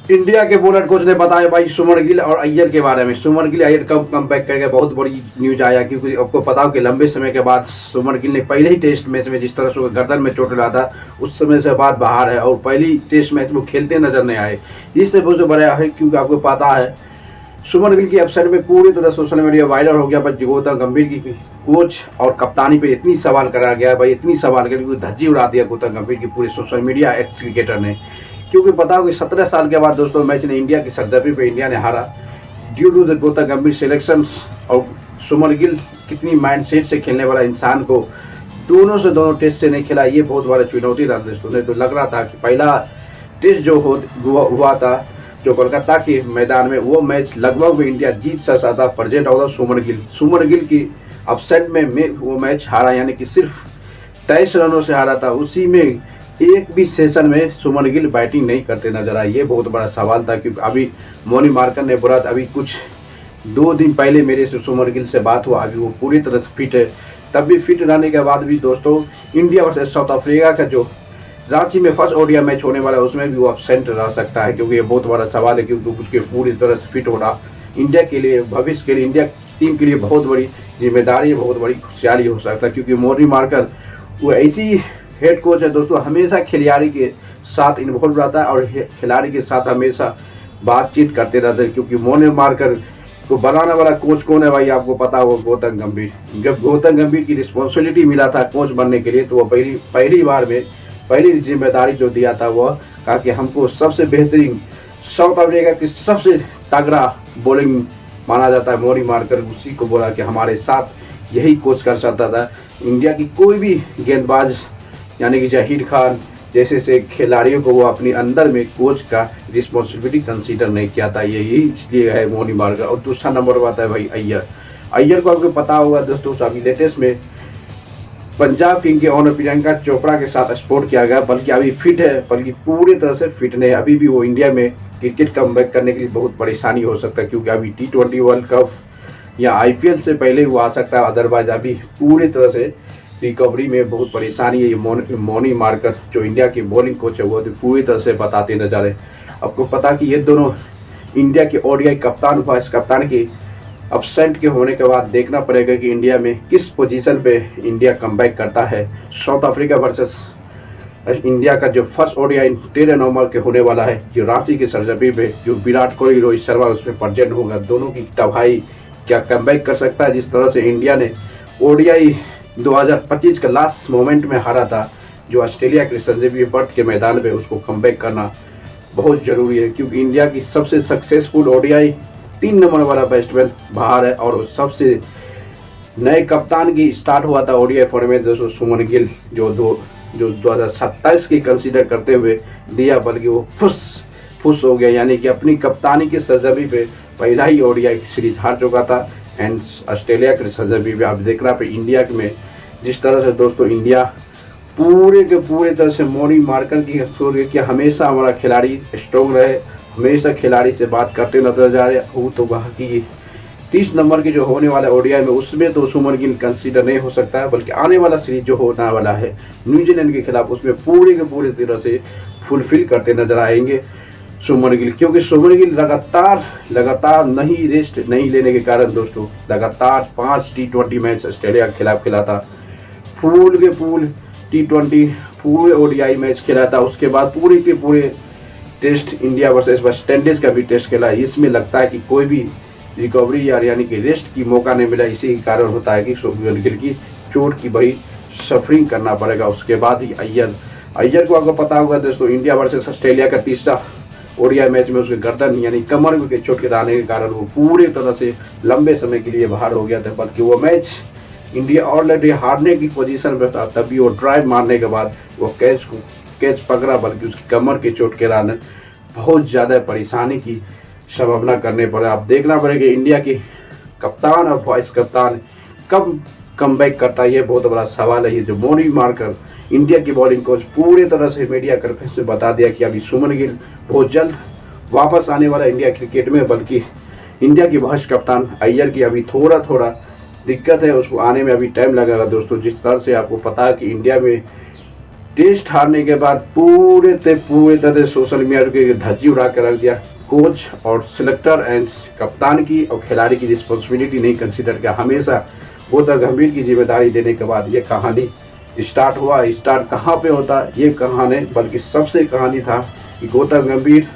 India के bowler coach ने बताया भाई सुमन गिल और अय्यर के बारे में। सुमन गिल अय्यर कब कम बैक करके बहुत बड़ी न्यूज आया, क्योंकि आपको पता हो कि लंबे समय के बाद सुमन गिल ने पहले ही टेस्ट मैच में जिस तरह से गर्दन में चोट लगा था उस समय से बाद बाहर है और पहली टेस्ट मैच वो खेलते नजर नहीं आए। इससे बहुत बड़ा है क्योंकि आपको पता है सुमन गिल की एब्सेंट में पूरी तरह सोशल मीडिया वायरल हो गया। बस गौतम गंभीर की कोच और कप्तानी पे इतनी सवाल करा गया भाई, इतनी सवाल कर धज्जी उड़ा दिया गौतम गंभीर की पूरे सोशल मीडिया एक्स क्रिकेटर ने। क्योंकि पता हो कि 17 साल के बाद दोस्तों मैच ने इंडिया की सरजमी पे इंडिया ने हारा ड्यू टू द गौतम गंभीर सिलेक्शन। और सुमन गिल कितनी माइंडसेट से खेलने वाला इंसान को दोनों टेस्ट से नहीं खेला, ये बहुत बड़ा चुनौती रहा दोस्तों ने। तो लग रहा था कि पहला टेस्ट जो हुआ था जो कोलकाता के मैदान में, वो मैच लगभग में इंडिया जीत सकता था, प्रेजेंट होगा सुमन गिल की अपसेट में वो मैच हारा, यानी कि सिर्फ 23 रनों से हारा था। उसी में एक भी सेशन में सुमन गिल बैटिंग नहीं करते नजर आए। ये बहुत बड़ा सवाल था क्योंकि अभी मोनी मार्कर ने बोला अभी कुछ 2 दिन पहले मेरे से सुमन गिल से बात हुआ, अभी वो पूरी तरह से फिट है। तब भी फिट रहने के बाद भी दोस्तों इंडिया वर्सेस साउथ अफ्रीका का जो रांची में फर्स्ट ओडीआई मैच होने वाला है उसमें भी वो अपसेंट रह सकता है, क्योंकि ये बहुत बड़ा सवाल है क्योंकि उसके पूरी तरह से फिट होना इंडिया के लिए, भविष्य के लिए, इंडिया टीम के लिए बहुत बड़ी जिम्मेदारी, बहुत बड़ी खुशहाली हो सकता है। क्योंकि मोनी मार्कर वो ऐसी हेड कोच है दोस्तों, हमेशा खिलाड़ी के साथ इन्वॉल्व रहता है और खिलाड़ी के साथ हमेशा बातचीत करते रहते हैं। क्योंकि मोनी मार्कर को बनाने वाला कोच कौन है भाई, आपको पता होगा गौतम गंभीर। जब गौतम गंभीर की रिस्पॉन्सिबिलिटी मिला था कोच बनने के लिए तो वो पहली बार में पहली जिम्मेदारी जो दिया था वह कहा कि हमको सबसे बेहतरीन साउथ अफ्रीका की सबसे तगड़ा बॉलिंग माना जाता है मोनी मार्कर। उसी को बोला कि हमारे साथ यही कोच कर सकता था। इंडिया की कोई भी गेंदबाज यानी कि जहीर खान जैसे खिलाड़ियों को वो अपने अंदर में कोच का रिस्पॉन्सिबिलिटी कंसीडर नहीं किया था, यही इसलिए है मोनी मार्कर। और दूसरा नंबर पर आता है भाई अय्यर को आपको पता होगा दोस्तों, अभी लेटेस्ट में पंजाब किंग के ऑनर प्रियंका चोपड़ा के साथ स्पोर्ट किया गया, बल्कि अभी फिट है, बल्कि पूरी तरह से फिट नहीं है। अभी भी वो इंडिया में क्रिकेट कमबैक करने के लिए बहुत परेशानी हो सकता है, क्योंकि अभी T20 वर्ल्ड कप या IPL से पहले वो आ सकता है। अदरवाइज अभी पूरी तरह से रिकवरी में बहुत परेशानी है। ये मोनी मार्कर जो इंडिया की बॉलिंग कोच है वो पूरी तरह से बताते नजर है। आपको पता कि ये दोनों इंडिया के ODI कप्तान वाइस कप्तान की अपसेंट के होने के बाद देखना पड़ेगा कि इंडिया में किस पोजीशन पे इंडिया कमबैक करता है। साउथ अफ्रीका वर्सेस इंडिया का जो फर्स्ट ODI 13 नवंबर के होने वाला है, जो रांची की सरजमी पे, जो विराट कोहली रोहित शर्मा उसमें प्रेजेंट होगा। दोनों की तबाही क्या कमबैक कर सकता है। जिस तरह से इंडिया ने ODI 2025 का लास्ट मोमेंट में हारा था जो ऑस्ट्रेलिया के संजीवी बर्थ के मैदान में, उसको कमबैक करना बहुत ज़रूरी है। क्योंकि इंडिया की सबसे सक्सेसफुल ODI 3 नंबर वाला बैट्समैन बाहर है और सबसे नए कप्तान की स्टार्ट हुआ था ODI फॉर्मेट दोस्तों सुमन गिल, जो 2027 की कंसीडर करते हुए दिया, बल्कि वो फुस हो गया, यानी कि अपनी कप्तानी की सरजमी पे पहला ही ODI सीरीज हार चुका था। एंड ऑस्ट्रेलिया के सरजमी पे आप देख रहा पे इंडिया में जिस तरह से दोस्तों इंडिया पूरे के पूरे तरह से मोनी मार्कर की कि हमेशा हमारा खिलाड़ी स्ट्रॉन्ग रहे, हमेशा खिलाड़ी से बात करते नजर जा रहे। वो तो वहाँ की 30 नंबर की जो होने वाला ODI में उसमें तो सुमन गिल कंसीडर नहीं हो सकता है, बल्कि आने वाला सीरीज जो होने वाला है न्यूजीलैंड के खिलाफ उसमें पूरे के पूरे तरह से फुलफिल करते नजर आएंगे सुमन गिल। क्योंकि सुमन गिल लगातार नहीं रेस्ट नहीं लेने के कारण दोस्तों लगातार 5 T20 मैच ऑस्ट्रेलिया के खिलाफ खेला था, फुल के फुल T20 पूरे ODI मैच खेला था। उसके बाद पूरे के पूरे test India versus West Indies का भी टेस्ट खेला। इसमें लगता है कि कोई भी रिकवरी यानी कि रेस्ट की मौका नहीं मिला। इसी के कारण होता है कि सुमन गिल की चोट की बड़ी सफरिंग करना पड़ेगा। उसके बाद ही अय्यर को आपको पता होगा दोस्तों, इंडिया वर्सेस ऑस्ट्रेलिया का तीसरा ODI मैच में उसके गर्दन यानी कमर के चोट के रहने के कारण वो पूरी तरह से लंबे समय के लिए बाहर हो गया था। बल्कि वो मैच इंडिया ऑलरेडी हारने की पोजीशन में था, तभी वो ड्राइव मारने के बाद वो कैच पकड़ा, बल्कि उसकी कमर के चोट के कारण बहुत ज़्यादा परेशानी की संभावना करने पड़े। आप देखना पड़ेगा इंडिया की कप्तान और वाइस कप्तान कब कमबैक करता है, ये बहुत बड़ा सवाल है। ये जो मोनी मार्कर इंडिया की बॉलिंग कोच पूरी तरह से मीडिया कॉन्फ्रेंस में बता दिया कि अभी सुमन गिल बहुत जल्द वापस आने वाला इंडिया क्रिकेट में, बल्कि इंडिया की वाइस कप्तान अय्यर की अभी थोड़ा दिक्कत है, उसको आने में अभी टाइम लगेगा दोस्तों। जिस तरह से आपको पता है कि इंडिया में टेस्ट हारने के बाद पूरे तरह सोशल मीडिया के धज्जी उड़ा के रख दिया। कोच और सिलेक्टर एंड कप्तान की और खिलाड़ी की रिस्पॉन्सिबिलिटी नहीं कंसीडर किया। हमेशा गौतम गंभीर की जिम्मेदारी देने के बाद ये कहानी स्टार्ट हुआ। स्टार्ट कहाँ पे होता ये कहानी, बल्कि सबसे कहानी था कि गौतम गंभीर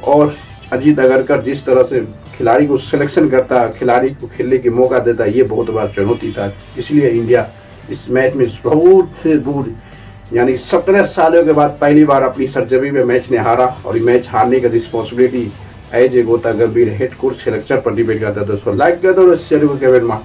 और अजीत अगरकर जिस तरह से खिलाड़ी को सिलेक्शन करता, खिलाड़ी को खेलने की मौका देता, ये बहुत बड़ा चुनौती था। इसलिए इंडिया इस मैच में बहुत से दूर यानी 17 सालों के बाद पहली बार अपनी सरजमी में मैच ने हारा, और ये मैच हारने की रिस्पॉन्सिबिलिटी एज ए गौतम गंभीर हेड कोच सिलेक्शन पर डिपेंड करता है। दोस्तों लाइक कर दो, शेयर कमेंट में